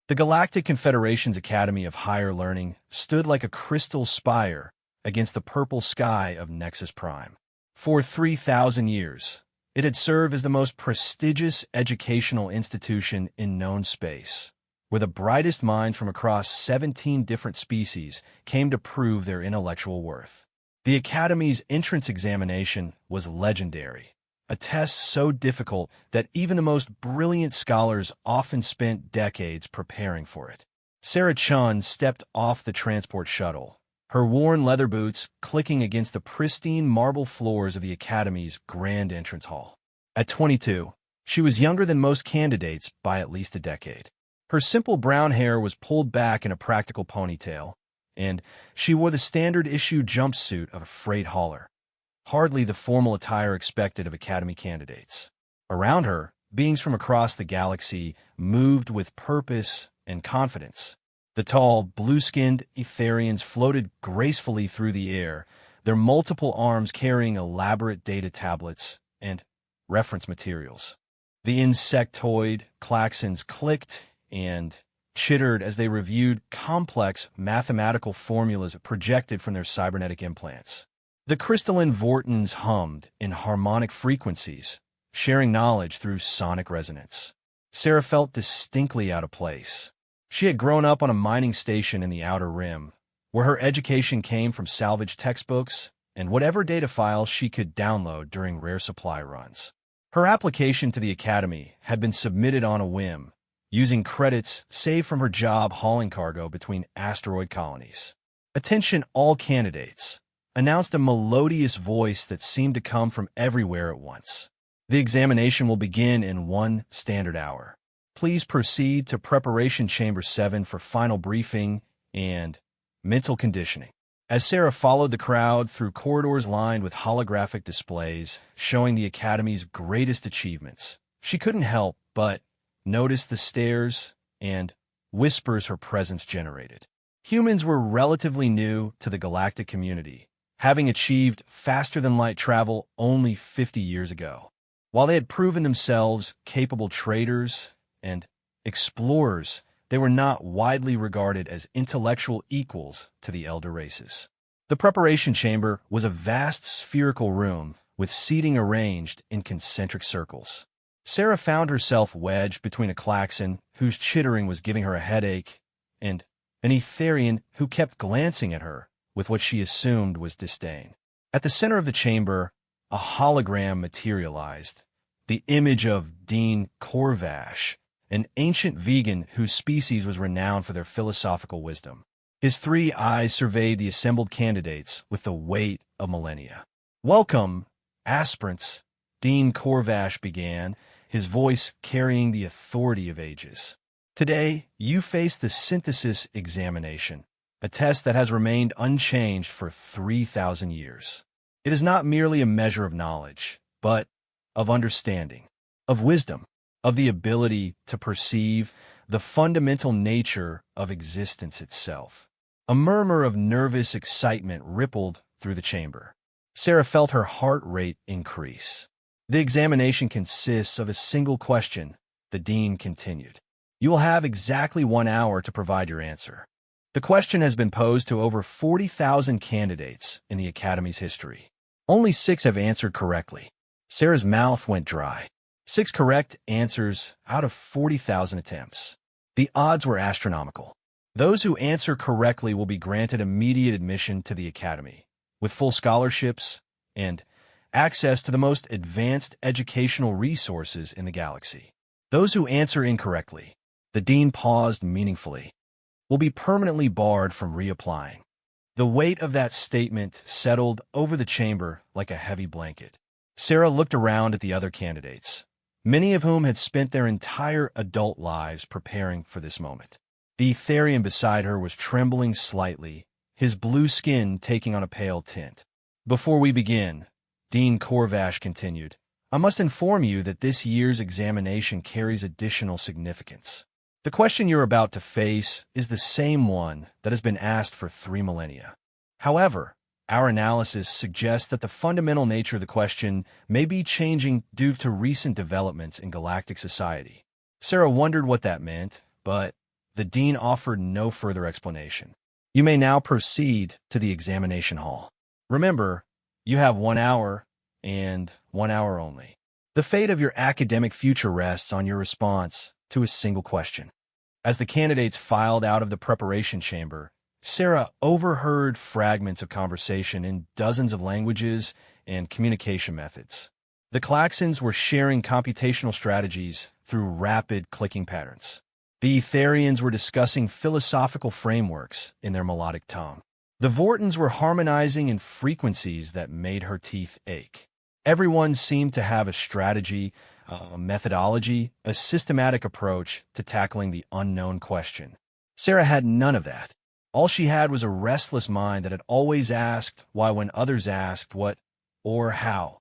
The Galactic Confederation's Academy of Higher Learning stood like a crystal spire against the purple sky of Nexus Prime. For 3,000 years, it had served as the most prestigious educational institution in known space, where the brightest minds from across 17 different species came to prove their intellectual worth. The Academy's entrance examination was legendary, a test so difficult that even the most brilliant scholars often spent decades preparing for it. Sarah Chun stepped off the transport shuttle, her worn leather boots clicking against the pristine marble floors of the Academy's grand entrance hall. At 22, she was younger than most candidates by at least a decade. Her simple brown hair was pulled back in a practical ponytail, and she wore the standard-issue jumpsuit of a freight hauler, hardly the formal attire expected of Academy candidates. Around her, beings from across the galaxy moved with purpose and confidence. The tall, blue-skinned Etherians floated gracefully through the air, their multiple arms carrying elaborate data tablets and reference materials. The insectoid klaxons clicked and chittered as they reviewed complex mathematical formulas projected from their cybernetic implants. The crystalline Vortons hummed in harmonic frequencies, sharing knowledge through sonic resonance. Sarah felt distinctly out of place. She had grown up on a mining station in the Outer Rim, where her education came from salvaged textbooks and whatever data files she could download during rare supply runs. Her application to the Academy had been submitted on a whim, using credits saved from her job hauling cargo between asteroid colonies. "Attention all candidates," announced a melodious voice that seemed to come from everywhere at once. "The examination will begin in 1 standard hour. Please proceed to Preparation Chamber 7 for final briefing and mental conditioning." As Sarah followed the crowd through corridors lined with holographic displays showing the Academy's greatest achievements, she couldn't help but notice the stares and whispers her presence generated. Humans were relatively new to the galactic community, having achieved faster-than-light travel only 50 years ago. While they had proven themselves capable traders and explorers, they were not widely regarded as intellectual equals to the elder races. The preparation chamber was a vast spherical room with seating arranged in concentric circles. Sarah found herself wedged between a klaxon whose chittering was giving her a headache and an Etherian who kept glancing at her with what she assumed was disdain. At the center of the chamber, a hologram materialized, the image of Dean Corvash, an ancient vegan whose species was renowned for their philosophical wisdom. His 3 eyes surveyed the assembled candidates with the weight of millennia. "Welcome, aspirants," Dean Corvash began, his voice carrying the authority of ages. "Today, you face the synthesis examination, a test that has remained unchanged for 3,000 years. It is not merely a measure of knowledge, but of understanding, of wisdom, of the ability to perceive the fundamental nature of existence itself." A murmur of nervous excitement rippled through the chamber. Sarah felt her heart rate increase. "The examination consists of a single question," the dean continued. "You will have exactly 1 hour to provide your answer. The question has been posed to over 40,000 candidates in the Academy's history. Only 6 have answered correctly." Sarah's mouth went dry. 6 correct answers out of 40,000 attempts. The odds were astronomical. Those who answer correctly will be granted immediate admission to the Academy, with full scholarships and access to the most advanced educational resources in the galaxy. Those who answer incorrectly, the dean paused meaningfully, will be permanently barred from reapplying. The weight of that statement settled over the chamber like a heavy blanket. Sarah looked around at the other candidates, many of whom had spent their entire adult lives preparing for this moment. The Etherian beside her was trembling slightly, his blue skin taking on a pale tint. "Before we begin," Dean Corvash continued, "I must inform you that this year's examination carries additional significance. The question you're about to face is the same one that has been asked for 3 millennia. However, our analysis suggests that the fundamental nature of the question may be changing due to recent developments in galactic society." Sarah wondered what that meant, but the dean offered no further explanation. You may now proceed to the examination hall. Remember, you have 1 hour and 1 hour only. The fate of your academic future rests on your response to a single question. As the candidates filed out of the preparation chamber, Sarah overheard fragments of conversation in dozens of languages and communication methods. The Klaxons were sharing computational strategies through rapid clicking patterns. The Etherians were discussing philosophical frameworks in their melodic tongue. The Vortons were harmonizing in frequencies that made her teeth ache. Everyone seemed to have a strategy, a methodology, a systematic approach to tackling the unknown question. Sarah had none of that. All she had was a restless mind that had always asked why when others asked what or how.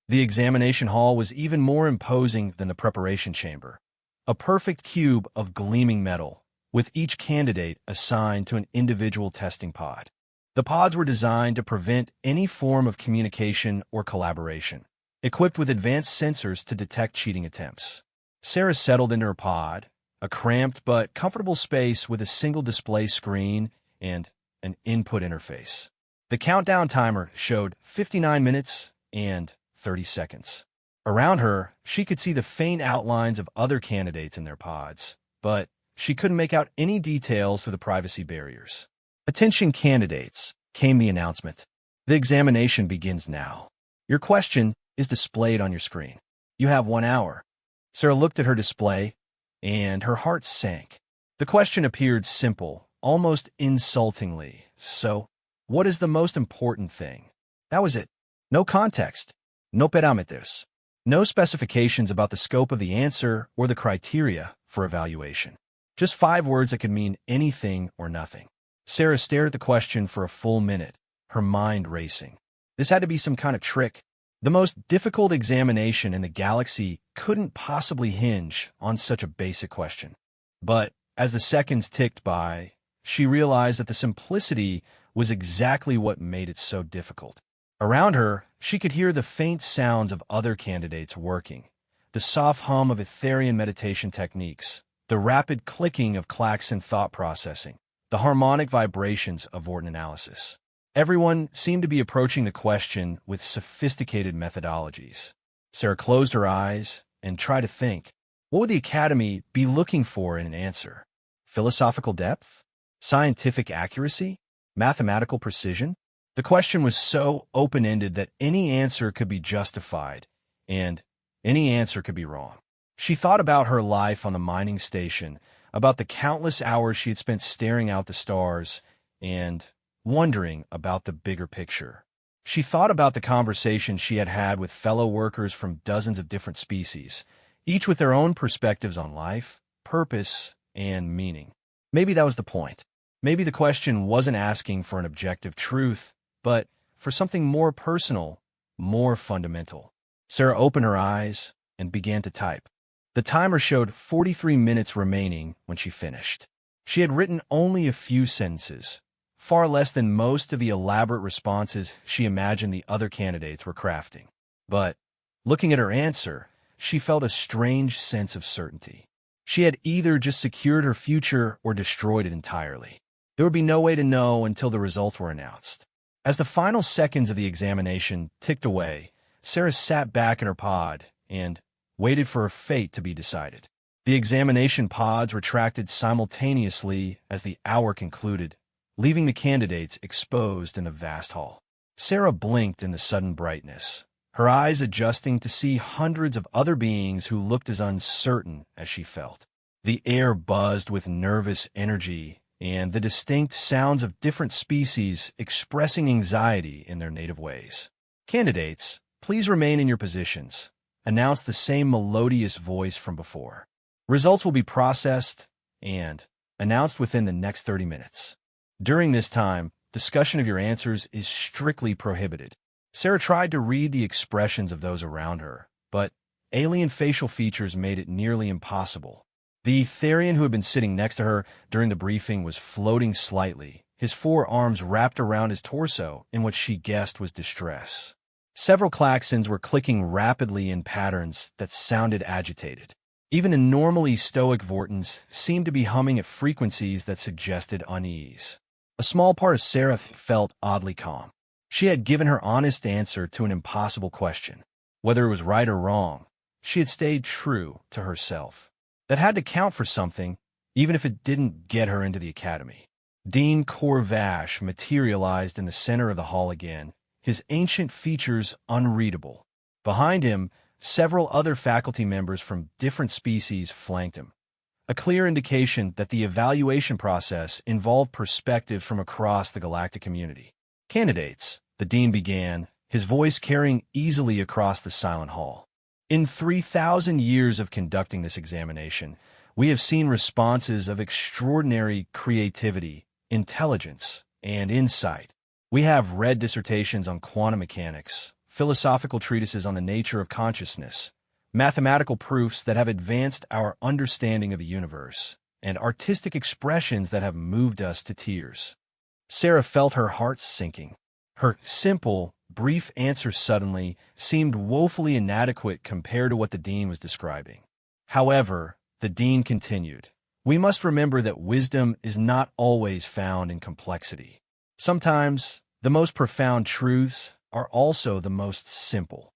The examination hall was even more imposing than the preparation chamber. A perfect cube of gleaming metal, with each candidate assigned to an individual testing pod. The pods were designed to prevent any form of communication or collaboration, equipped with advanced sensors to detect cheating attempts. Sarah settled into her pod, a cramped but comfortable space with a single display screen and an input interface. The countdown timer showed 59 minutes and 30 seconds. Around her, she could see the faint outlines of other candidates in their pods, but she couldn't make out any details through the privacy barriers. Attention candidates, came the announcement. The examination begins now. Your question is displayed on your screen. You have 1 hour. Sarah looked at her display, and her heart sank. The question appeared simple, almost insultingly. So, what is the most important thing? That was it. No context. No parameters. No specifications about the scope of the answer or the criteria for evaluation. Just 5 words that could mean anything or nothing. Sarah stared at the question for a full minute, her mind racing. This had to be some kind of trick. The most difficult examination in the galaxy couldn't possibly hinge on such a basic question. But as the seconds ticked by, she realized that the simplicity was exactly what made it so difficult. Around her, she could hear the faint sounds of other candidates working, the soft hum of Etherian meditation techniques, the rapid clicking of Klaxon thought processing, the harmonic vibrations of Vorton analysis. Everyone seemed to be approaching the question with sophisticated methodologies. Sarah closed her eyes and tried to think. What would the Academy be looking for in an answer? Philosophical depth? Scientific accuracy? Mathematical precision? The question was so open-ended that any answer could be justified, and any answer could be wrong. She thought about her life on the mining station, about the countless hours she had spent staring out the stars, and wondering about the bigger picture. She thought about the conversations she had had with fellow workers from dozens of different species, each with their own perspectives on life, purpose, and meaning. Maybe that was the point. Maybe the question wasn't asking for an objective truth, but for something more personal, more fundamental. Sarah opened her eyes and began to type. The timer showed 43 minutes remaining when she finished. She had written only a few sentences, far less than most of the elaborate responses she imagined the other candidates were crafting. But, looking at her answer, she felt a strange sense of certainty. She had either just secured her future or destroyed it entirely. There would be no way to know until the results were announced. As the final seconds of the examination ticked away, Sarah sat back in her pod and waited for her fate to be decided. The examination pods retracted simultaneously as the hour concluded, leaving the candidates exposed in the vast hall. Sarah blinked in the sudden brightness, her eyes adjusting to see hundreds of other beings who looked as uncertain as she felt. The air buzzed with nervous energy and the distinct sounds of different species expressing anxiety in their native ways. Candidates, please remain in your positions, announced the same melodious voice from before. Results will be processed and announced within the next 30 minutes. During this time, discussion of your answers is strictly prohibited. Sarah tried to read the expressions of those around her, but alien facial features made it nearly impossible. The Etherian who had been sitting next to her during the briefing was floating slightly, his 4 arms wrapped around his torso in what she guessed was distress. Several Klaxons were clicking rapidly in patterns that sounded agitated. Even the normally stoic Vortons seemed to be humming at frequencies that suggested unease. A small part of Sarah felt oddly calm. She had given her honest answer to an impossible question. Whether it was right or wrong, she had stayed true to herself. That had to count for something, even if it didn't get her into the academy. Dean Corvash materialized in the center of the hall again, his ancient features unreadable. Behind him, several other faculty members from different species flanked him, a clear indication that the evaluation process involved perspective from across the galactic community. Candidates, the dean began, his voice carrying easily across the silent hall. In 3,000 years of conducting this examination, we have seen responses of extraordinary creativity, intelligence, and insight. We have read dissertations on quantum mechanics, philosophical treatises on the nature of consciousness, mathematical proofs that have advanced our understanding of the universe, and artistic expressions that have moved us to tears. Sarah felt her heart sinking. Her simple, brief answer suddenly seemed woefully inadequate compared to what the dean was describing. However, the dean continued, "We must remember that wisdom is not always found in complexity. Sometimes, the most profound truths are also the most simple."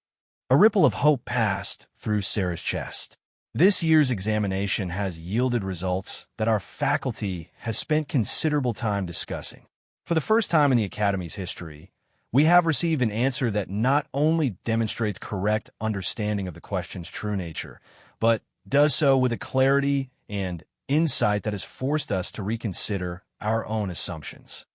A ripple of hope passed through Sarah's chest. This year's examination has yielded results that our faculty has spent considerable time discussing. For the first time in the Academy's history, we have received an answer that not only demonstrates correct understanding of the question's true nature, but does so with a clarity and insight that has forced us to reconsider our own assumptions.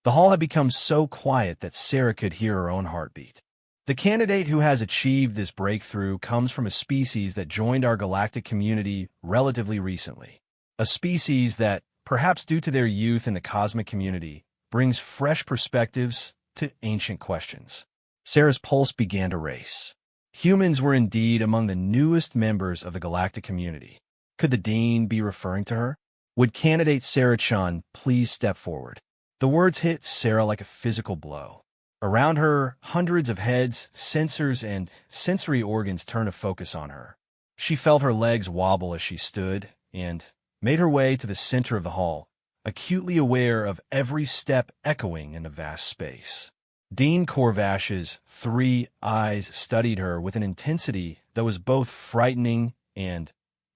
The hall had become so quiet that Sarah could hear her own heartbeat. The candidate who has achieved this breakthrough comes from a species that joined our galactic community relatively recently. A species that, perhaps due to their youth in the cosmic community, brings fresh perspectives to ancient questions. Sarah's pulse began to race. Humans were indeed among the newest members of the galactic community. Could the dean be referring to her? Would candidate Sarah Chun please step forward? The words hit Sarah like a physical blow. Around her, hundreds of heads, sensors, and sensory organs turned to focus on her. She felt her legs wobble as she stood and made her way to the center of the hall, acutely aware of every step echoing in the vast space. Dean Corvash's 3 eyes studied her with an intensity that was both frightening and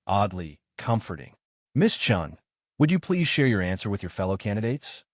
oddly comforting. "Miss Chun, would you please share your answer with your fellow candidates?"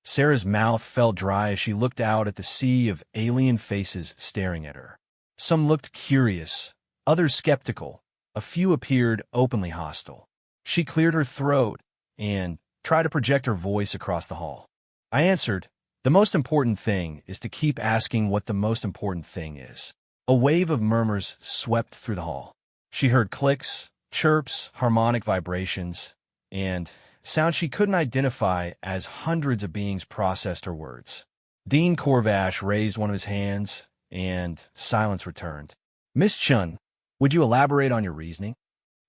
Sarah's mouth felt dry as she looked out at the sea of alien faces staring at her. Some looked curious, others skeptical, a few appeared openly hostile. She cleared her throat and tried to project her voice across the hall. I answered, "The most important thing is to keep asking what the most important thing is." A wave of murmurs swept through the hall. She heard clicks, chirps, harmonic vibrations, and sounds she couldn't identify as hundreds of beings processed her words. Dean Corvash raised one of his hands, and silence returned. "Miss Chun, would you elaborate on your reasoning?"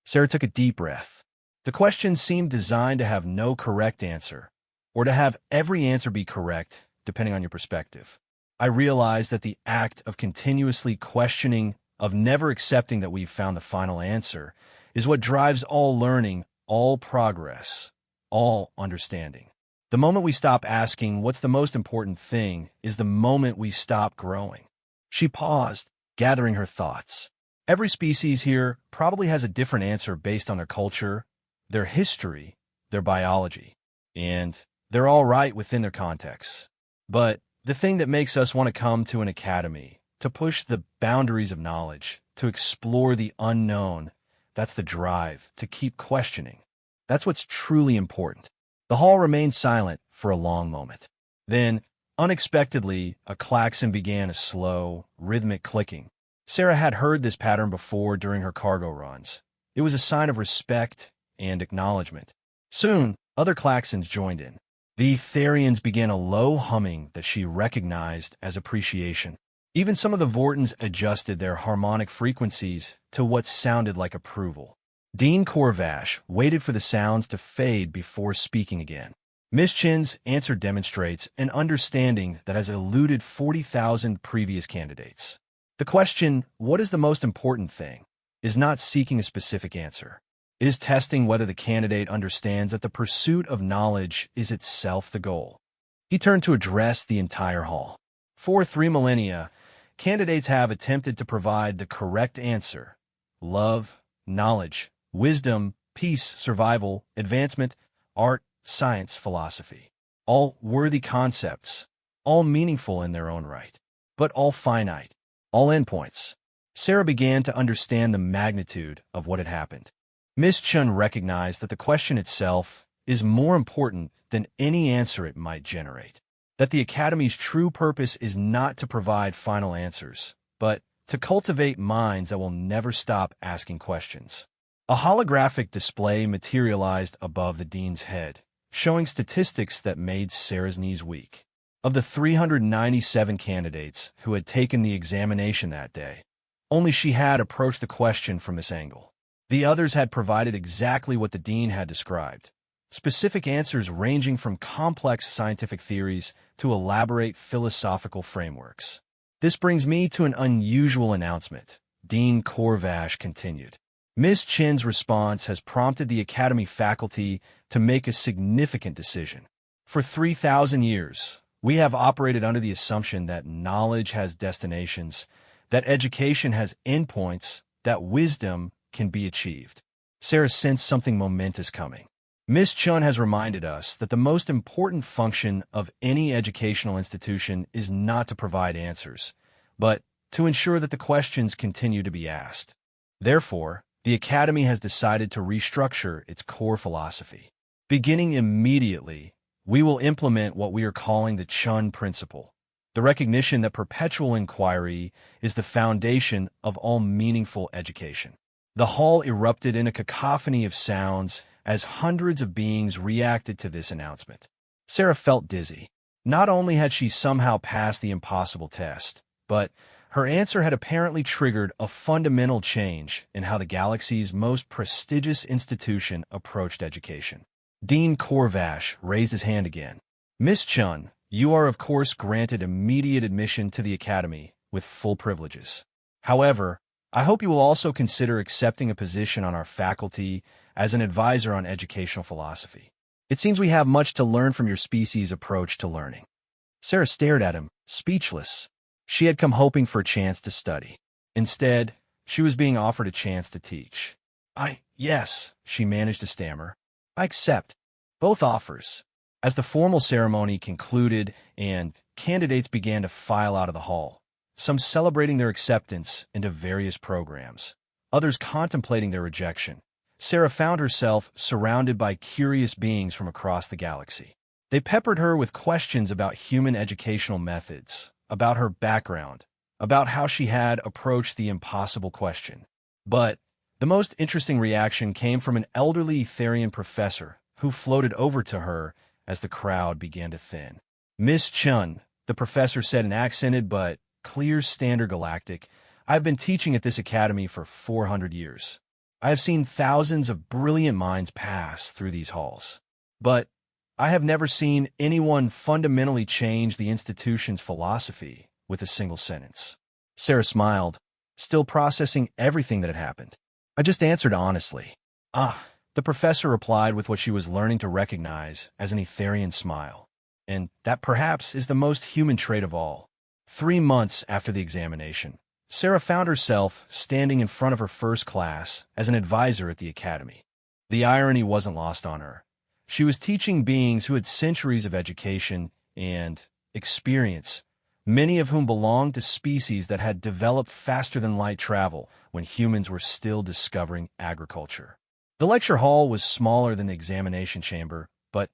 Sarah took a deep breath. The question seemed designed to have no correct answer, or to have every answer be correct, depending on your perspective. I realized that the act of continuously questioning, of never accepting that we've found the final answer, is what drives all learning, all progress, all understanding. The moment we stop asking what's the most important thing is the moment we stop growing. She paused, gathering her thoughts. Every species here probably has a different answer based on their culture, their history, their biology, and they're all right within their contexts. But the thing that makes us want to come to an academy, to push the boundaries of knowledge, to explore the unknown, that's the drive, to keep questioning. That's what's truly important. The hall remained silent for a long moment. Then, unexpectedly, a klaxon began a slow, rhythmic clicking. Sarah had heard this pattern before during her cargo runs. It was a sign of respect and acknowledgement. Soon, other klaxons joined in. The Etherians began a low humming that she recognized as appreciation. Even some of the Vortons adjusted their harmonic frequencies to what sounded like approval. Dean Corvash waited for the sounds to fade before speaking again. Miss Chin's answer demonstrates an understanding that has eluded 40,000 previous candidates. The question, "What is the most important thing?" is not seeking a specific answer. It is testing whether the candidate understands that the pursuit of knowledge is itself the goal. He turned to address the entire hall. For 3 millennia, candidates have attempted to provide the correct answer: love, knowledge, wisdom, peace, survival, advancement, art, science, philosophy. All worthy concepts, all meaningful in their own right, but all finite, all endpoints. Sarah began to understand the magnitude of what had happened. Miss Chun recognized that the question itself is more important than any answer it might generate, that the Academy's true purpose is not to provide final answers, but to cultivate minds that will never stop asking questions. A holographic display materialized above the dean's head, showing statistics that made Sarah's knees weak. Of the 397 candidates who had taken the examination that day, only she had approached the question from this angle. The others had provided exactly what the dean had described: specific answers ranging from complex scientific theories to elaborate philosophical frameworks. "This brings me to an unusual announcement," Dean Corvash continued. "Miss Chin's response has prompted the Academy faculty to make a significant decision. For 3,000 years, we have operated under the assumption that knowledge has destinations, that education has endpoints, that wisdom can be achieved." Sarah sensed something momentous coming. Miss Chun has reminded us that the most important function of any educational institution is not to provide answers, but to ensure that the questions continue to be asked. Therefore, the Academy has decided to restructure its core philosophy. Beginning immediately, we will implement what we are calling the Chun Principle, the recognition that perpetual inquiry is the foundation of all meaningful education. The hall erupted in a cacophony of sounds as hundreds of beings reacted to this announcement. Sarah felt dizzy. Not only had she somehow passed the impossible test, but her answer had apparently triggered a fundamental change in how the galaxy's most prestigious institution approached education. Dean Corvash raised his hand again. "Miss Chun, you are of course granted immediate admission to the Academy with full privileges. However, I hope you will also consider accepting a position on our faculty as an advisor on educational philosophy. It seems we have much to learn from your species' approach to learning." Sarah stared at him, speechless. She had come hoping for a chance to study. Instead, she was being offered a chance to teach. Yes, she managed to stammer. "I accept both offers." As the formal ceremony concluded and candidates began to file out of the hall, some celebrating their acceptance into various programs, others contemplating their rejection, Sarah found herself surrounded by curious beings from across the galaxy. They peppered her with questions about human educational methods, about her background, about how she had approached the impossible question. But the most interesting reaction came from an elderly Etherian professor who floated over to her as the crowd began to thin. "Miss Chun," the professor said in accented but clear standard galactic, "I have been teaching at this academy for 400 years. I have seen thousands of brilliant minds pass through these halls. But I have never seen anyone fundamentally change the institution's philosophy with a single sentence." Sarah smiled, still processing everything that had happened. "I just answered honestly." The professor replied with what she was learning to recognize as an Etherian smile. And that perhaps is the most human trait of all. 3 months after the examination, Sarah found herself standing in front of her first class as an advisor at the Academy. The irony wasn't lost on her. She was teaching beings who had centuries of education and experience, many of whom belonged to species that had developed faster than light travel when humans were still discovering agriculture. The lecture hall was smaller than the examination chamber, but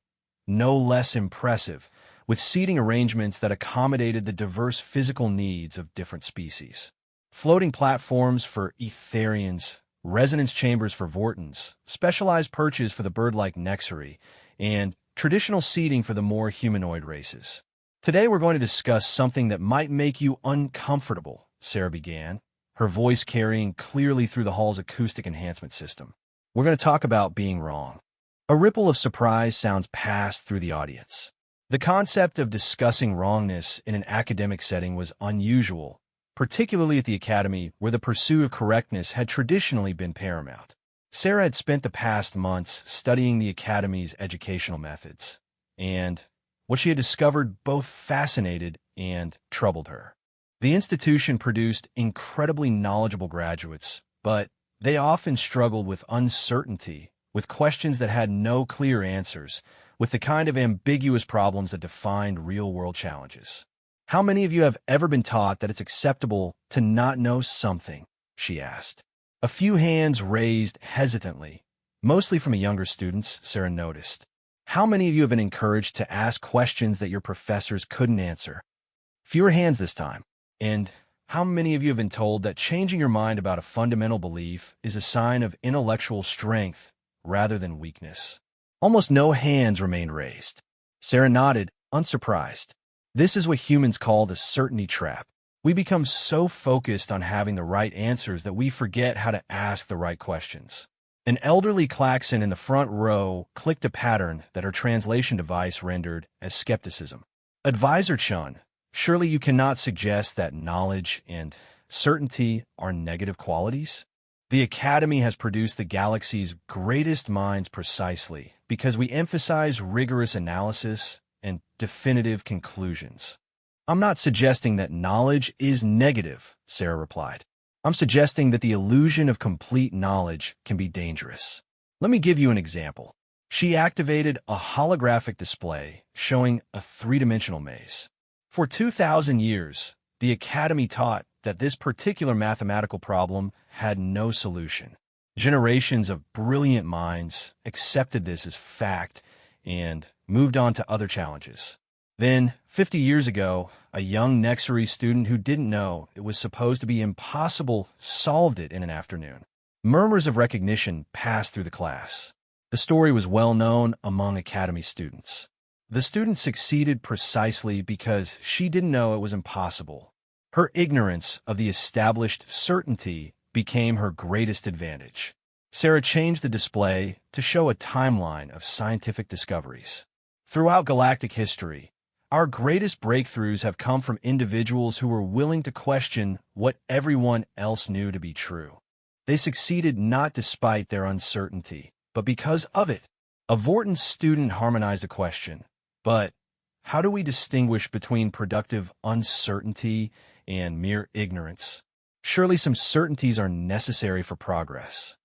no less impressive, with seating arrangements that accommodated the diverse physical needs of different species. Floating platforms for Etherians, resonance chambers for Vortons, specialized perches for the bird-like Nexari, and traditional seating for the more humanoid races. "Today we're going to discuss something that might make you uncomfortable," Sarah began, her voice carrying clearly through the hall's acoustic enhancement system. "We're going to talk about being wrong." A ripple of surprise sounds passed through the audience. The concept of discussing wrongness in an academic setting was unusual, particularly at the Academy where the pursuit of correctness had traditionally been paramount. Sarah had spent the past months studying the Academy's educational methods, and what she had discovered both fascinated and troubled her. The institution produced incredibly knowledgeable graduates, but they often struggled with uncertainty, with questions that had no clear answers, with the kind of ambiguous problems that defined real-world challenges. How many of you have ever been taught that it's acceptable to not know something? She asked. A few hands raised hesitantly, mostly from younger students, Sarah noticed. How many of you have been encouraged to ask questions that your professors couldn't answer? Fewer hands this time. And how many of you have been told that changing your mind about a fundamental belief is a sign of intellectual strength rather than weakness? Almost no hands remained raised. Sarah nodded, unsurprised. This is what humans call the certainty trap. We become so focused on having the right answers that we forget how to ask the right questions. An elderly klaxon in the front row clicked a pattern that her translation device rendered as skepticism. Advisor Chun, surely you cannot suggest that knowledge and certainty are negative qualities? The Academy has produced the galaxy's greatest minds precisely because we emphasize rigorous analysis and definitive conclusions. I'm not suggesting that knowledge is negative, Sarah replied. I'm suggesting that the illusion of complete knowledge can be dangerous. Let me give you an example. She activated a holographic display showing a three-dimensional maze. For 2,000 years, the Academy taught that this particular mathematical problem had no solution. Generations of brilliant minds accepted this as fact and moved on to other challenges. Then, 50 years ago, a young Nexary student who didn't know it was supposed to be impossible solved it in an afternoon. Murmurs of recognition passed through the class. The story was well known among Academy students. The student succeeded precisely because she didn't know it was impossible. Her ignorance of the established certainty became her greatest advantage. Sarah changed the display to show a timeline of scientific discoveries. Throughout galactic history, our greatest breakthroughs have come from individuals who were willing to question what everyone else knew to be true. They succeeded not despite their uncertainty, but because of it. A Vorton student harmonized the question, but how do we distinguish between productive uncertainty and mere ignorance? Surely some certainties are necessary for progress.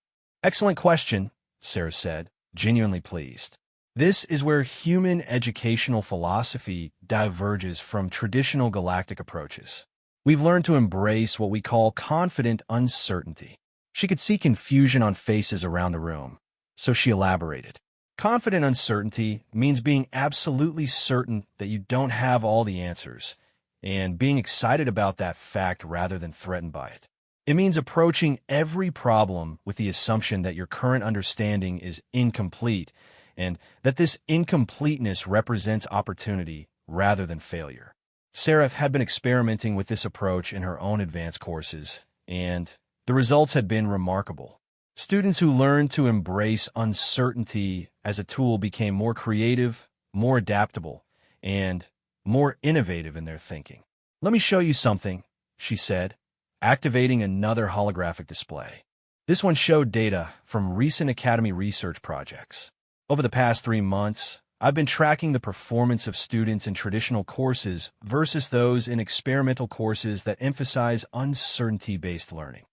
Excellent question, Sarah said, genuinely pleased. This is where human educational philosophy diverges from traditional galactic approaches. We've learned to embrace what we call confident uncertainty. She could see confusion on faces around the room, so she elaborated. Confident uncertainty means being absolutely certain that you don't have all the answers, and being excited about that fact rather than threatened by it. It means approaching every problem with the assumption that your current understanding is incomplete, and that this incompleteness represents opportunity rather than failure. Sarah had been experimenting with this approach in her own advanced courses, and the results had been remarkable. Students who learned to embrace uncertainty as a tool became more creative, more adaptable, and more innovative in their thinking. Let me show you something, she said, activating another holographic display. This one showed data from recent Academy research projects. Over the past 3 months, I've been tracking the performance of students in traditional courses versus those in experimental courses that emphasize uncertainty-based learning.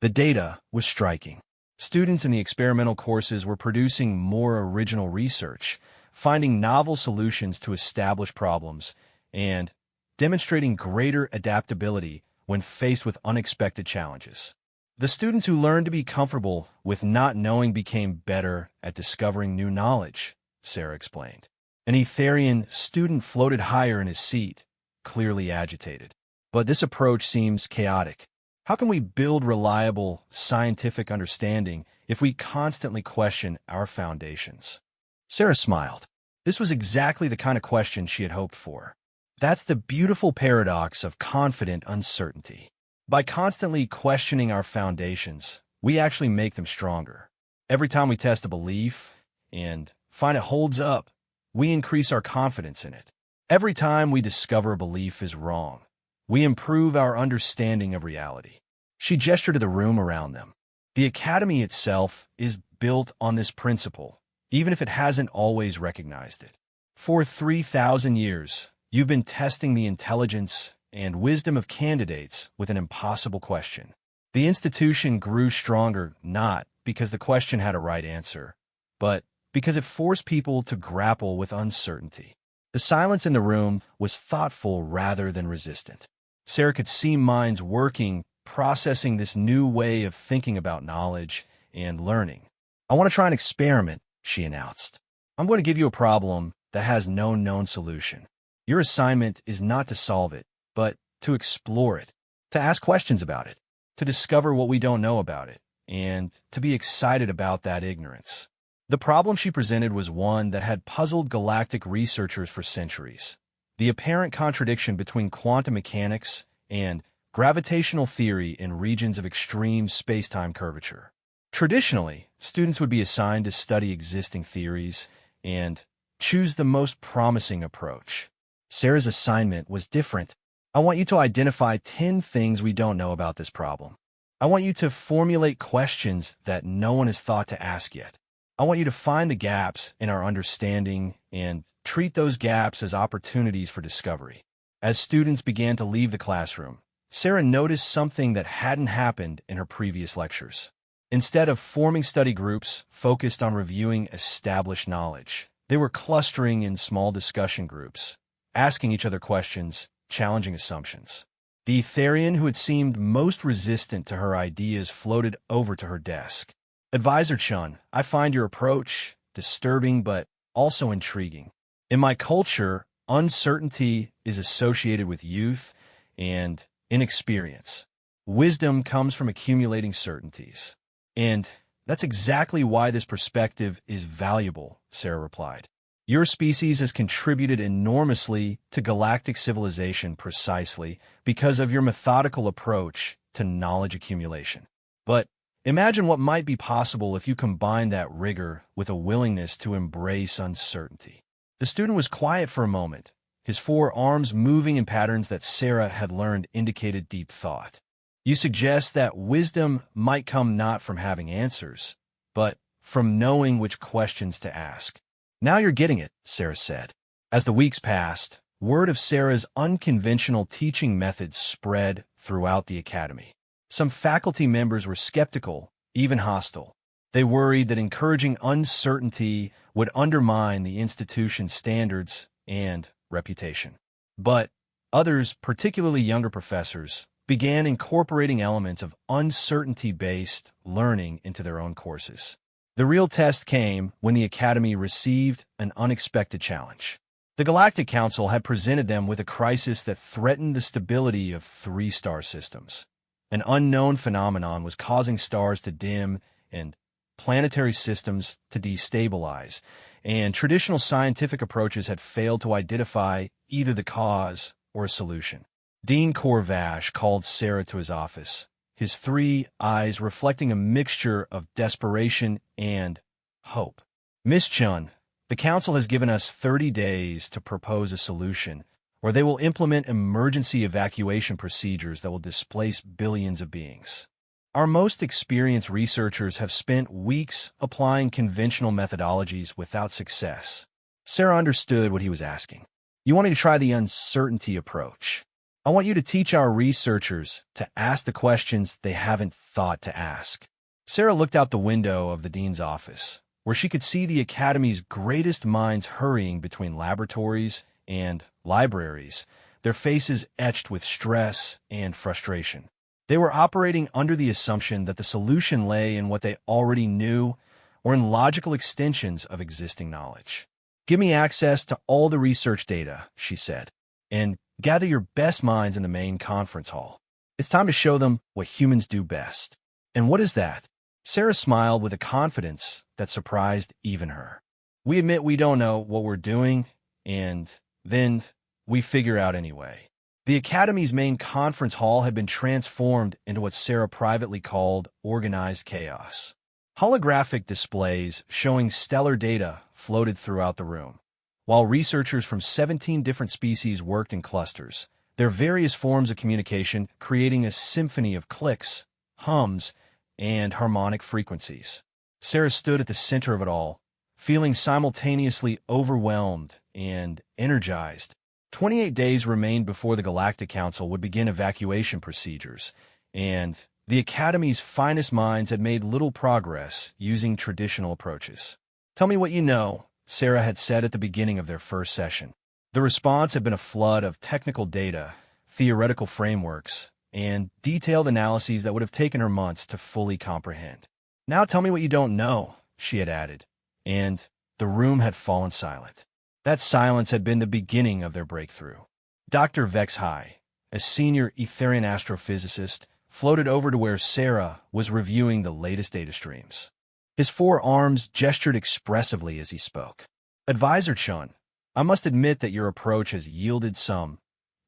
The data was striking. Students in the experimental courses were producing more original research, finding novel solutions to established problems, and demonstrating greater adaptability when faced with unexpected challenges. The students who learned to be comfortable with not knowing became better at discovering new knowledge, Sarah explained. An Etherian student floated higher in his seat, clearly agitated. But this approach seems chaotic. How can we build reliable scientific understanding if we constantly question our foundations? Sarah smiled. This was exactly the kind of question she had hoped for. That's the beautiful paradox of confident uncertainty. By constantly questioning our foundations, we actually make them stronger. Every time we test a belief and find it holds up, we increase our confidence in it. Every time we discover a belief is wrong, we improve our understanding of reality. She gestured to the room around them. The Academy itself is built on this principle, even if it hasn't always recognized it. For 3,000 years, you've been testing the intelligence and wisdom of candidates with an impossible question. The institution grew stronger not because the question had a right answer, but because it forced people to grapple with uncertainty. The silence in the room was thoughtful rather than resistant. Sarah could see minds working, processing this new way of thinking about knowledge and learning. "I want to try an experiment," she announced. "I'm going to give you a problem that has no known solution. Your assignment is not to solve it, but to explore it, to ask questions about it, to discover what we don't know about it, and to be excited about that ignorance." The problem she presented was one that had puzzled galactic researchers for centuries: the apparent contradiction between quantum mechanics and gravitational theory in regions of extreme space-time curvature. Traditionally, students would be assigned to study existing theories and choose the most promising approach. Sarah's assignment was different. "I want you to identify 10 things we don't know about this problem. I want you to formulate questions that no one has thought to ask yet. I want you to find the gaps in our understanding and treat those gaps as opportunities for discovery." As students began to leave the classroom, Sarah noticed something that hadn't happened in her previous lectures. Instead of forming study groups focused on reviewing established knowledge, they were clustering in small discussion groups, asking each other questions, challenging assumptions. The Etherian who had seemed most resistant to her ideas floated over to her desk. "Advisor Chun, I find your approach disturbing but also intriguing. In my culture, uncertainty is associated with youth and inexperience. Wisdom comes from accumulating certainties. And that's exactly why this perspective is valuable," Sarah replied. "Your species has contributed enormously to galactic civilization precisely because of your methodical approach to knowledge accumulation. But imagine what might be possible if you combine that rigor with a willingness to embrace uncertainty." The student was quiet for a moment, his four arms moving in patterns that Sarah had learned indicated deep thought. "You suggest that wisdom might come not from having answers, but from knowing which questions to ask." "Now you're getting it," Sarah said. As the weeks passed, word of Sarah's unconventional teaching methods spread throughout the academy. Some faculty members were skeptical, even hostile. They worried that encouraging uncertainty would undermine the institution's standards and reputation. But others, particularly younger professors, began incorporating elements of uncertainty-based learning into their own courses. The real test came when the Academy received an unexpected challenge. The Galactic Council had presented them with a crisis that threatened the stability of 3 star systems. An unknown phenomenon was causing stars to dim and planetary systems to destabilize, and traditional scientific approaches had failed to identify either the cause or a solution. Dean Corvash called Sarah to his office, his 3 eyes reflecting a mixture of desperation and hope. "Miss Chun, the Council has given us 30 days to propose a solution, or they will implement emergency evacuation procedures that will displace billions of beings. Our most experienced researchers have spent weeks applying conventional methodologies without success." Sarah understood what he was asking. "You want me to try the uncertainty approach? I want you to teach our researchers to ask the questions they haven't thought to ask." Sarah looked out the window of the dean's office, where she could see the Academy's greatest minds hurrying between laboratories and libraries, their faces etched with stress and frustration. They were operating under the assumption that the solution lay in what they already knew or in logical extensions of existing knowledge. "Give me access to all the research data," she said, "and gather your best minds in the main conference hall. It's time to show them what humans do best." "And what is that?" Sarah smiled with a confidence that surprised even her. "We admit we don't know what we're doing, and then we figure out anyway." The Academy's main conference hall had been transformed into what Sarah privately called organized chaos. Holographic displays showing stellar data floated throughout the room. While researchers from 17 different species worked in clusters, their various forms of communication creating a symphony of clicks, hums, and harmonic frequencies. Sarah stood at the center of it all, feeling simultaneously overwhelmed and energized. 28 days remained before the Galactic Council would begin evacuation procedures, and the Academy's finest minds had made little progress using traditional approaches. "Tell me what you know," Sarah had said at the beginning of their first session. The response had been a flood of technical data, theoretical frameworks, and detailed analyses that would have taken her months to fully comprehend. "Now tell me what you don't know," she had added, and the room had fallen silent. That silence had been the beginning of their breakthrough. Dr. Vexhai, a senior Etherian astrophysicist, floated over to where Sarah was reviewing the latest data streams. His four arms gestured expressively as he spoke. "Advisor Chun, I must admit that your approach has yielded some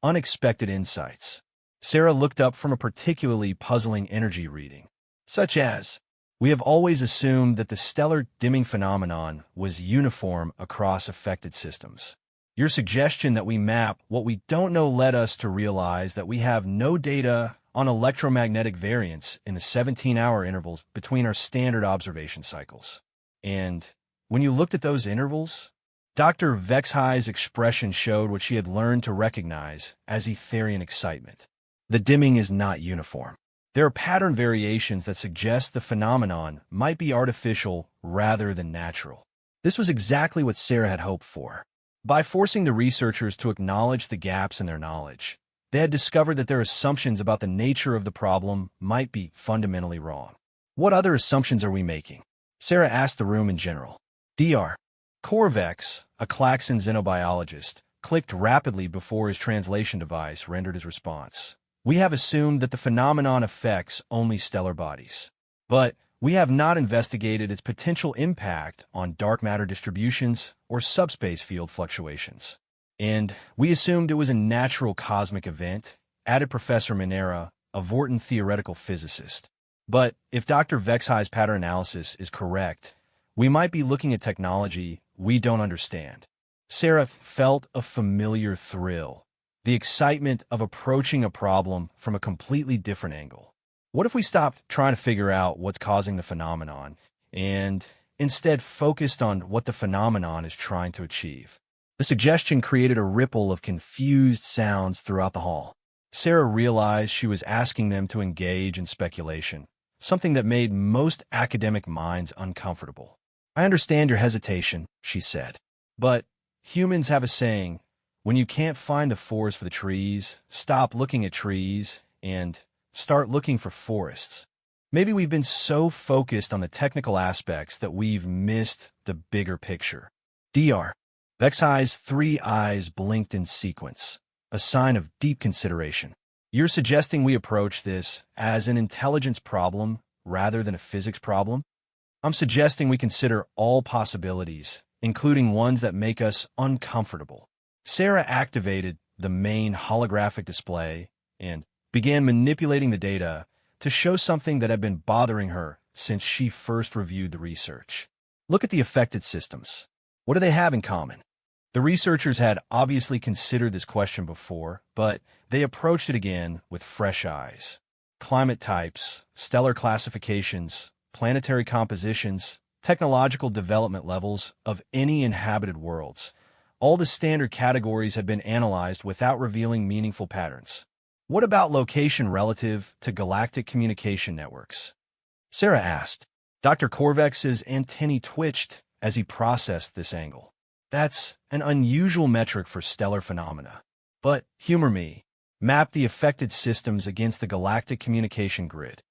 unexpected insights." Sarah looked up from a particularly puzzling energy reading, such as, "We have always assumed that the stellar dimming phenomenon was uniform across affected systems. Your suggestion that we map what we don't know led us to realize that we have no data on electromagnetic variance in the 17-hour intervals between our standard observation cycles. And when you looked at those intervals," Dr. Vexhai's expression showed what she had learned to recognize as Etherian excitement. "The dimming is not uniform. There are pattern variations that suggest the phenomenon might be artificial rather than natural." This was exactly what Sarah had hoped for. By forcing the researchers to acknowledge the gaps in their knowledge, they had discovered that their assumptions about the nature of the problem might be fundamentally wrong. "What other assumptions are we making?" Sarah asked the room in general. Dr. Corvex, a Klaxon xenobiologist, clicked rapidly before his translation device rendered his response. "We have assumed that the phenomenon affects only stellar bodies, but we have not investigated its potential impact on dark matter distributions or subspace field fluctuations. And we assumed it was a natural cosmic event," added Professor Minera, a Vorton theoretical physicist. "But if Dr. Vexhai's pattern analysis is correct, we might be looking at technology we don't understand." Sarah felt a familiar thrill, the excitement of approaching a problem from a completely different angle. What if we stopped trying to figure out what's causing the phenomenon and instead focused on what the phenomenon is trying to achieve? The suggestion created a ripple of confused sounds throughout the hall. Sarah realized she was asking them to engage in speculation, something that made most academic minds uncomfortable. "I understand your hesitation," she said, "but humans have a saying, when you can't find the forest for the trees, stop looking at trees and start looking for forests. Maybe we've been so focused on the technical aspects that we've missed the bigger picture." Dr. Vexhai's three eyes blinked in sequence, a sign of deep consideration. "You're suggesting we approach this as an intelligence problem rather than a physics problem?" "I'm suggesting we consider all possibilities, including ones that make us uncomfortable." Sarah activated the main holographic display and began manipulating the data to show something that had been bothering her since she first reviewed the research. "Look at the affected systems. What do they have in common?" The researchers had obviously considered this question before, but they approached it again with fresh eyes. Climate types, stellar classifications, planetary compositions, technological development levels of any inhabited worlds. All the standard categories had been analyzed without revealing meaningful patterns. "What about location relative to galactic communication networks?" Sarah asked. Dr. Corvex's antennae twitched as he processed this angle. "That's an unusual metric for stellar phenomena. But, humor me, map the affected systems against the galactic communication grid."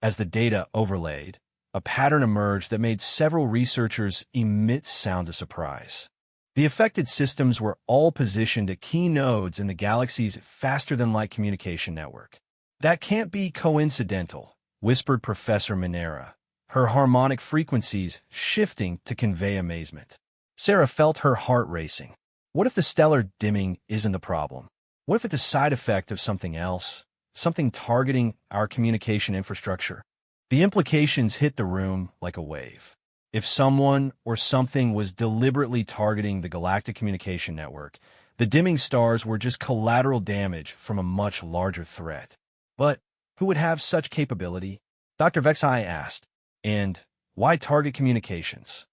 As the data overlaid, a pattern emerged that made several researchers emit sounds of surprise. The affected systems were all positioned at key nodes in the galaxy's faster-than-light communication network. "That can't be coincidental," whispered Professor Minera, her harmonic frequencies shifting to convey amazement. Sarah felt her heart racing. What if the stellar dimming isn't the problem? What if it's a side effect of something else, something targeting our communication infrastructure? The implications hit the room like a wave. If someone or something was deliberately targeting the galactic communication network, the dimming stars were just collateral damage from a much larger threat. But who would have such capability? Dr. Vexai asked. And why target communications?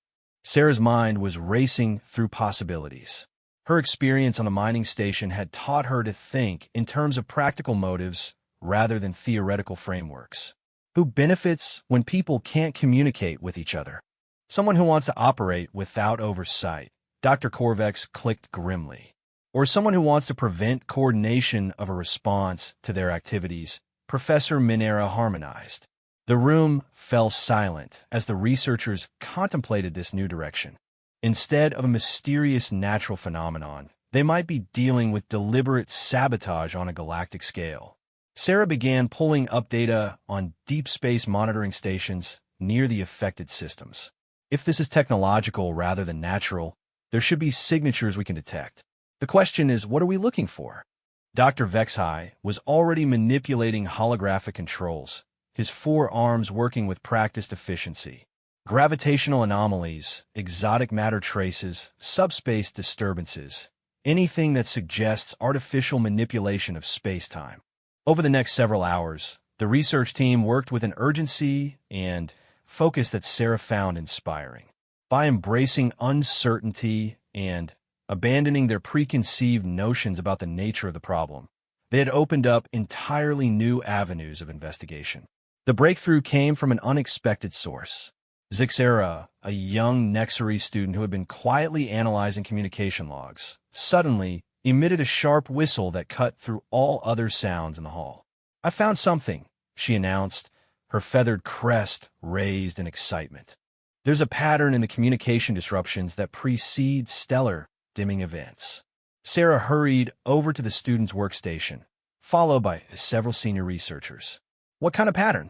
Sarah's mind was racing through possibilities. Her experience on a mining station had taught her to think in terms of practical motives rather than theoretical frameworks. Who benefits when people can't communicate with each other? Someone who wants to operate without oversight. Dr. Corvex clicked grimly. Or someone who wants to prevent coordination of a response to their activities. Professor Minera harmonized. The room fell silent as the researchers contemplated this new direction. Instead of a mysterious natural phenomenon, they might be dealing with deliberate sabotage on a galactic scale. Sarah began pulling up data on deep space monitoring stations near the affected systems. If this is technological rather than natural, there should be signatures we can detect. The question is, what are we looking for? Dr. Vexai was already manipulating holographic controls, his four arms working with practiced efficiency. Gravitational anomalies, exotic matter traces, subspace disturbances, anything that suggests artificial manipulation of space-time. Over the next several hours, the research team worked with an urgency and focus that Sarah found inspiring. By embracing uncertainty and abandoning their preconceived notions about the nature of the problem, they had opened up entirely new avenues of investigation. The breakthrough came from an unexpected source. Zixera, a young Nexari student who had been quietly analyzing communication logs, suddenly emitted a sharp whistle that cut through all other sounds in the hall. "I found something," she announced, her feathered crest raised in excitement. "There's a pattern in the communication disruptions that precede stellar dimming events." Sarah hurried over to the student's workstation, followed by several senior researchers. "What kind of pattern?"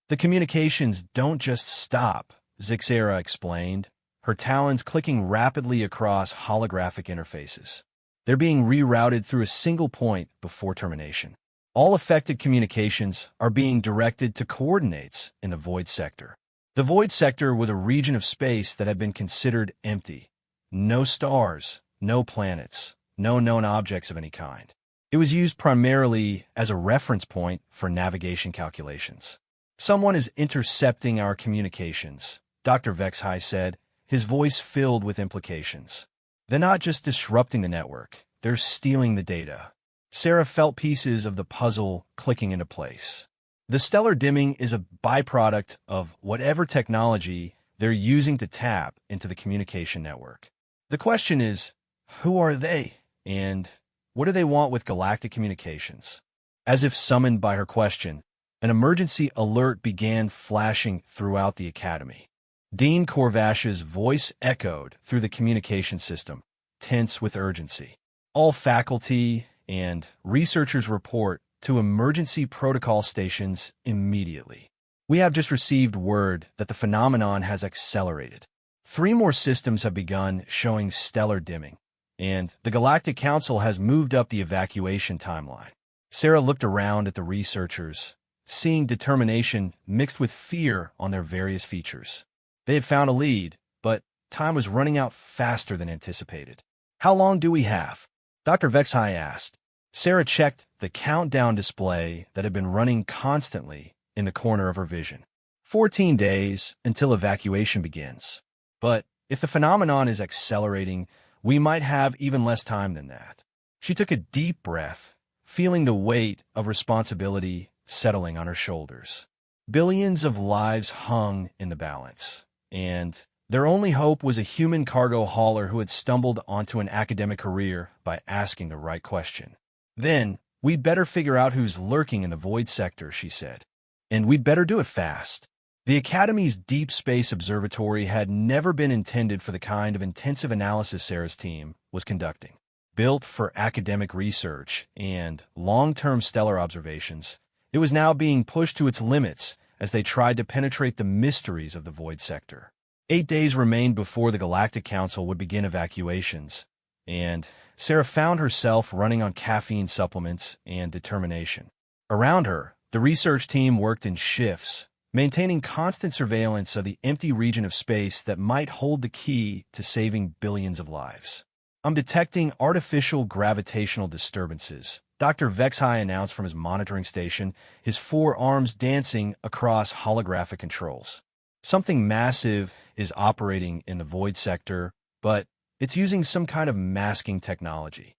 "The communications don't just stop," Zixera explained, her talons clicking rapidly across holographic interfaces. "They're being rerouted through a single point before termination. All affected communications are being directed to coordinates in the void sector." The void sector was a region of space that had been considered empty. No stars, no planets, no known objects of any kind. It was used primarily as a reference point for navigation calculations. "Someone is intercepting our communications," Dr. Vexai said, his voice filled with implications. "They're not just disrupting the network, they're stealing the data." Sarah felt pieces of the puzzle clicking into place. The stellar dimming is a byproduct of whatever technology they're using to tap into the communication network. The question is, who are they, and what do they want with galactic communications? As if summoned by her question, an emergency alert began flashing throughout the academy. Dean Corvash's voice echoed through the communication system, tense with urgency. "All faculty and researchers report to emergency protocol stations immediately. We have just received word that the phenomenon has accelerated. 3 more systems have begun showing stellar dimming, and the Galactic Council has moved up the evacuation timeline." Sarah looked around at the researchers, seeing determination mixed with fear on their various features. They had found a lead, but time was running out faster than anticipated. "How long do we have?" Dr. Vexai asked. Sarah checked the countdown display that had been running constantly in the corner of her vision. 14 days until evacuation begins. But if the phenomenon is accelerating, we might have even less time than that. She took a deep breath, feeling the weight of responsibility settling on her shoulders. Billions of lives hung in the balance, and their only hope was a human cargo hauler who had stumbled onto an academic career by asking the right question. "Then, we'd better figure out who's lurking in the void sector," she said. "And we'd better do it fast." The Academy's Deep Space Observatory had never been intended for the kind of intensive analysis Sarah's team was conducting. Built for academic research and long-term stellar observations, it was now being pushed to its limits as they tried to penetrate the mysteries of the void sector. 8 days remained before the Galactic Council would begin evacuations, and Sarah found herself running on caffeine supplements and determination. Around her, the research team worked in shifts, maintaining constant surveillance of the empty region of space that might hold the key to saving billions of lives. I'm detecting artificial gravitational disturbances, Dr. Vexhai announced from his monitoring station, his four arms dancing across holographic controls. Something massive is operating in the void sector, but it's using some kind of masking technology.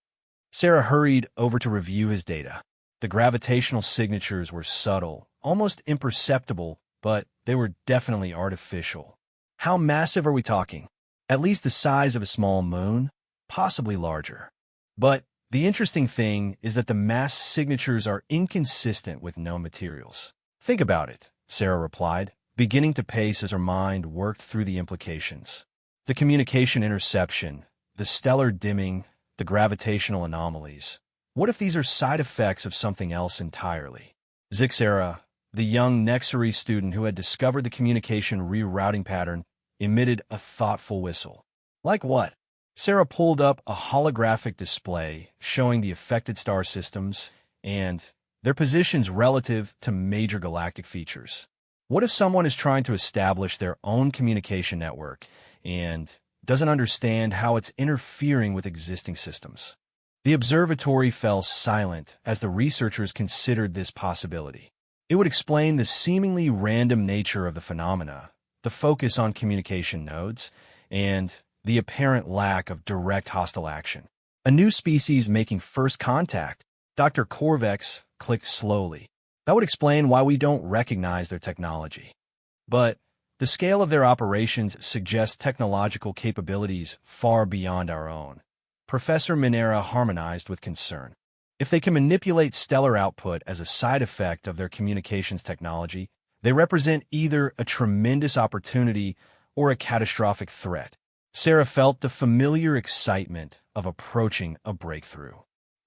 Sarah hurried over to review his data. The gravitational signatures were subtle, almost imperceptible, but they were definitely artificial. How massive are we talking? At least the size of a small moon, possibly larger. But the interesting thing is that the mass signatures are inconsistent with known materials. Think about it, Sarah replied, beginning to pace as her mind worked through the implications. The communication interception, the stellar dimming, the gravitational anomalies. What if these are side effects of something else entirely? Zixera, the young Nexari student who had discovered the communication rerouting pattern, emitted a thoughtful whistle. Like what? Sarah pulled up a holographic display showing the affected star systems and their positions relative to major galactic features. What if someone is trying to establish their own communication network and doesn't understand how it's interfering with existing systems? The observatory fell silent as the researchers considered this possibility. It would explain the seemingly random nature of the phenomena, the focus on communication nodes, and the apparent lack of direct hostile action. A new species making first contact. Dr. Korvex clicked slowly. That would explain why we don't recognize their technology. But the scale of their operations suggests technological capabilities far beyond our own. Professor Minera harmonized with concern. If they can manipulate stellar output as a side effect of their communications technology, they represent either a tremendous opportunity or a catastrophic threat. Sarah felt the familiar excitement of approaching a breakthrough.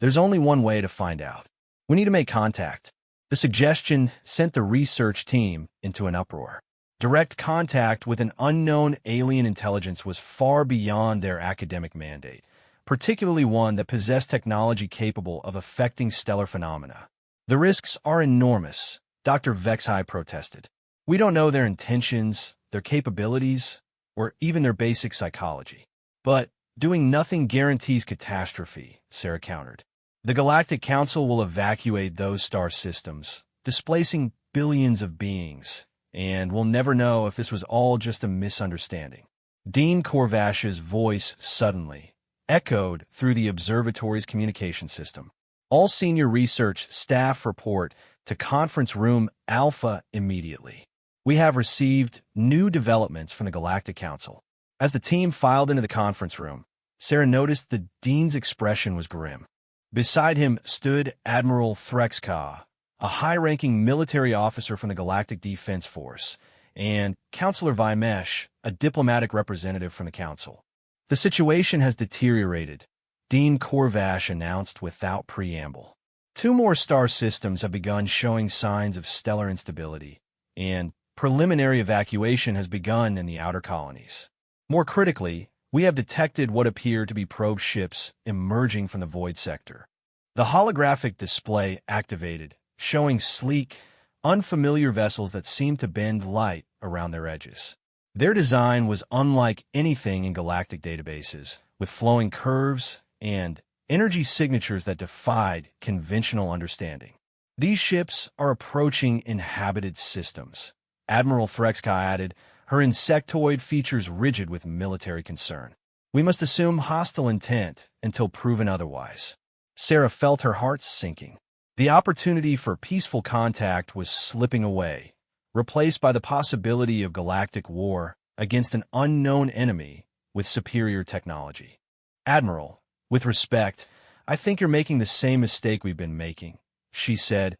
There's only one way to find out. We need to make contact. The suggestion sent the research team into an uproar. Direct contact with an unknown alien intelligence was far beyond their academic mandate, particularly one that possessed technology capable of affecting stellar phenomena. The risks are enormous, Dr. Vexhai protested. We don't know their intentions, their capabilities, or even their basic psychology. But doing nothing guarantees catastrophe, Sarah countered. The Galactic Council will evacuate those star systems, displacing billions of beings, and we'll never know if this was all just a misunderstanding. Dean Korvash's voice suddenly echoed through the observatory's communication system. All senior research staff report to Conference Room Alpha immediately. We have received new developments from the Galactic Council. As the team filed into the conference room, Sarah noticed the Dean's expression was grim. Beside him stood Admiral Threxka, a high-ranking military officer from the Galactic Defense Force, and Counselor Vimesh, a diplomatic representative from the Council. The situation has deteriorated, Dean Korvash announced without preamble. 2 more star systems have begun showing signs of stellar instability, and preliminary evacuation has begun in the outer colonies. More critically, we have detected what appear to be probe ships emerging from the void sector. The holographic display activated, showing sleek, unfamiliar vessels that seem to bend light around their edges. Their design was unlike anything in galactic databases, with flowing curves and energy signatures that defied conventional understanding. These ships are approaching inhabited systems. Admiral Threxka added, her insectoid features rigid with military concern. We must assume hostile intent until proven otherwise. Sarah felt her heart sinking. The opportunity for peaceful contact was slipping away, replaced by the possibility of galactic war against an unknown enemy with superior technology. Admiral, with respect, I think you're making the same mistake we've been making, she said,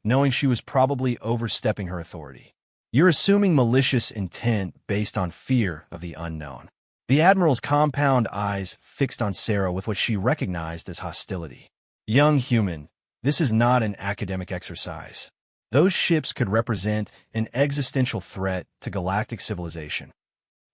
knowing she was probably overstepping her authority. You're assuming malicious intent based on fear of the unknown. The Admiral's compound eyes fixed on Sarah with what she recognized as hostility. Young human, this is not an academic exercise. Those ships could represent an existential threat to galactic civilization.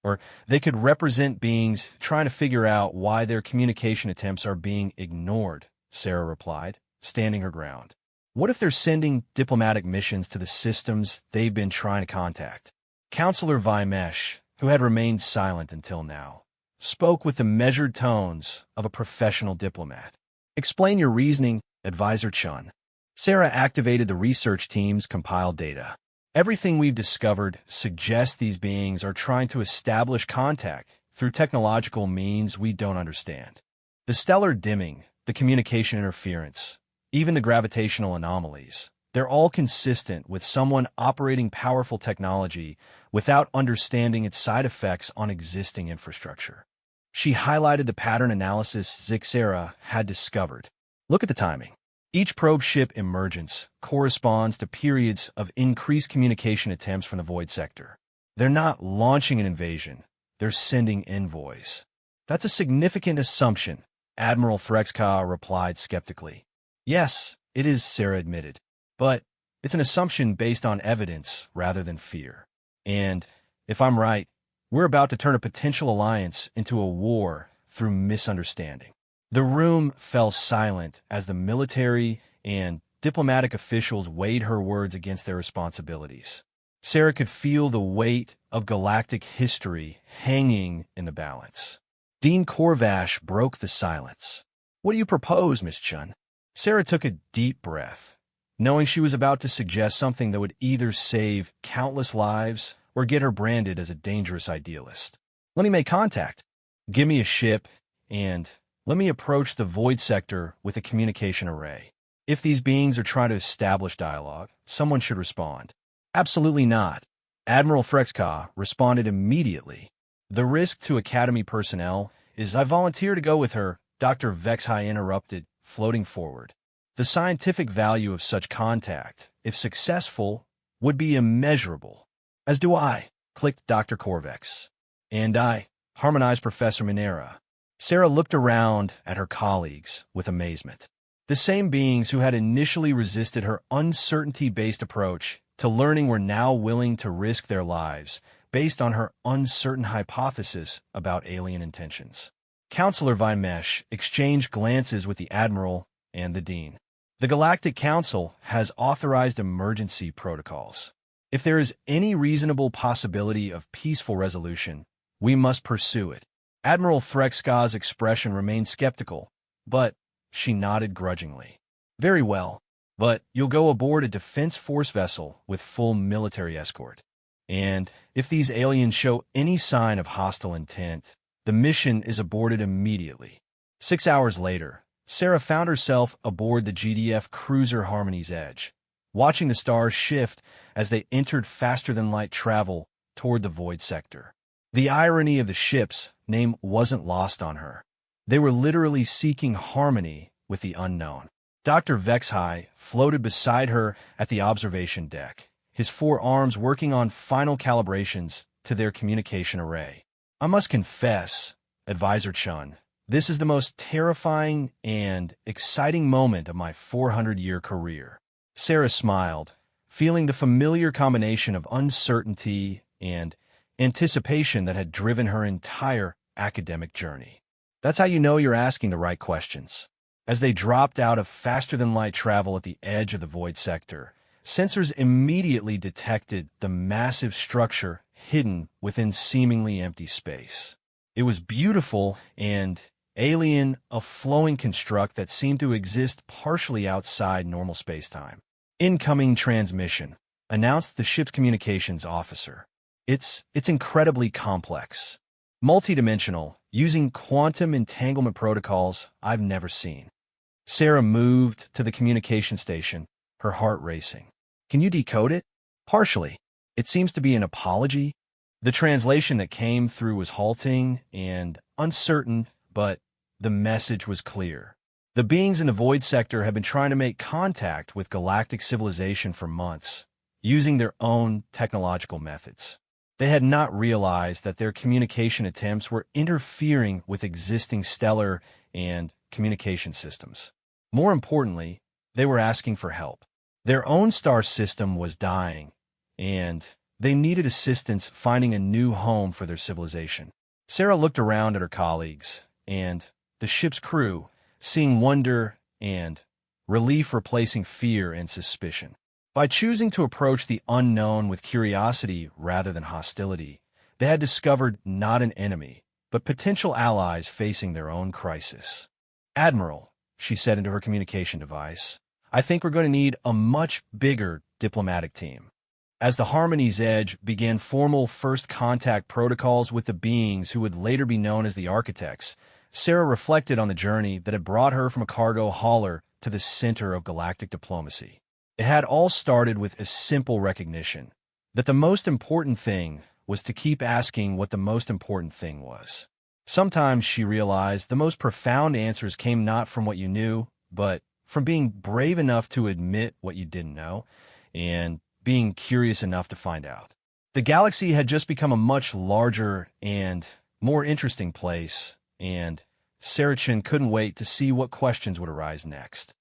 Or they could represent beings trying to figure out why their communication attempts are being ignored, Sarah replied, standing her ground. What if they're sending diplomatic missions to the systems they've been trying to contact? Counselor Vimesh, who had remained silent until now, spoke with the measured tones of a professional diplomat. Explain your reasoning, Advisor Chun. Sarah activated the research team's compiled data. Everything we've discovered suggests these beings are trying to establish contact through technological means we don't understand. The stellar dimming, the communication interference, even the gravitational anomalies, they're all consistent with someone operating powerful technology without understanding its side effects on existing infrastructure. She highlighted the pattern analysis Sarah had discovered. Look at the timing. Each probe ship emergence corresponds to periods of increased communication attempts from the void sector. They're not launching an invasion, they're sending envoys. That's a significant assumption, Admiral Threxka replied skeptically. Yes, it is, Sarah admitted. But it's an assumption based on evidence rather than fear. And, if I'm right, we're about to turn a potential alliance into a war through misunderstanding. The room fell silent as the military and diplomatic officials weighed her words against their responsibilities. Sarah could feel the weight of galactic history hanging in the balance. Dean Corvash broke the silence. What do you propose, Miss Chun? Sarah took a deep breath, knowing she was about to suggest something that would either save countless lives or get her branded as a dangerous idealist. Let me make contact. Give me a ship, and let me approach the void sector with a communication array. If these beings are trying to establish dialogue, someone should respond. Absolutely not. Admiral Threxka responded immediately. The risk to Academy personnel is I volunteer to go with her, Dr. Vexhai interrupted, floating forward. The scientific value of such contact, if successful, would be immeasurable. As do I, clicked Dr. Corvex. And I, harmonized Professor Minera. Sarah looked around at her colleagues with amazement. The same beings who had initially resisted her uncertainty-based approach to learning were now willing to risk their lives based on her uncertain hypothesis about alien intentions. Counselor Vinemesh exchanged glances with the Admiral and the Dean. The Galactic Council has authorized emergency protocols. If there is any reasonable possibility of peaceful resolution, we must pursue it. Admiral Threxka's expression remained skeptical, but she nodded grudgingly. Very well, but you'll go aboard a Defense Force vessel with full military escort. And if these aliens show any sign of hostile intent, the mission is aborted immediately. 6 hours later, Sarah found herself aboard the GDF cruiser Harmony's Edge, watching the stars shift as they entered faster-than-light travel toward the void sector. The irony of the ship's name wasn't lost on her. They were literally seeking harmony with the unknown. Dr. Vexhai floated beside her at the observation deck, his 4 arms working on final calibrations to their communication array. I must confess, Advisor Chun, this is the most terrifying and exciting moment of my 400-year career. Sarah smiled, feeling the familiar combination of uncertainty and anticipation that had driven her entire academic journey. That's how you know you're asking the right questions. As they dropped out of faster-than-light travel at the edge of the void sector, sensors immediately detected the massive structure hidden within seemingly empty space. It was beautiful and alien, a flowing construct that seemed to exist partially outside normal spacetime. Incoming transmission, announced the ship's communications officer. It's incredibly complex, multidimensional, using quantum entanglement protocols I've never seen. Sarah moved to the communication station, her heart racing. Can you decode it? Partially. It seems to be an apology. The translation that came through was halting and uncertain, but the message was clear. The beings in the void sector have been trying to make contact with galactic civilization for months, using their own technological methods. They had not realized that their communication attempts were interfering with existing stellar and communication systems. More importantly, they were asking for help. Their own star system was dying, and they needed assistance finding a new home for their civilization. Sarah looked around at her colleagues and the ship's crew, seeing wonder and relief replacing fear and suspicion. By choosing to approach the unknown with curiosity rather than hostility, they had discovered not an enemy, but potential allies facing their own crisis. "Admiral," she said into her communication device, "I think we're going to need a much bigger diplomatic team." As the Harmony's Edge began formal first contact protocols with the beings who would later be known as the Architects, Sarah reflected on the journey that had brought her from a cargo hauler to the center of galactic diplomacy. It had all started with a simple recognition that the most important thing was to keep asking what the most important thing was. Sometimes, she realized, the most profound answers came not from what you knew, but from being brave enough to admit what you didn't know, and being curious enough to find out. The galaxy had just become a much larger and more interesting place, and Sarah Chin couldn't wait to see what questions would arise next.